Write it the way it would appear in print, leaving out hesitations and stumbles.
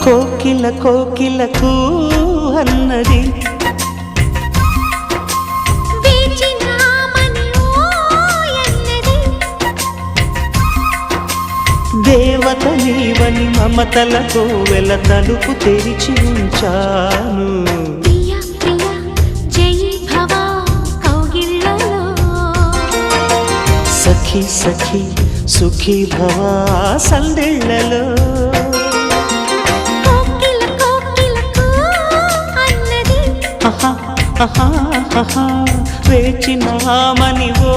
కోకిల కోకిలకు అన్నది దేవత నీవని మమతలతో వెల తలుపు తెరిచి ఉంచాను. సఖీ సఖీ సుఖీ భవ సందేళ్లలో వేచినామని ఓ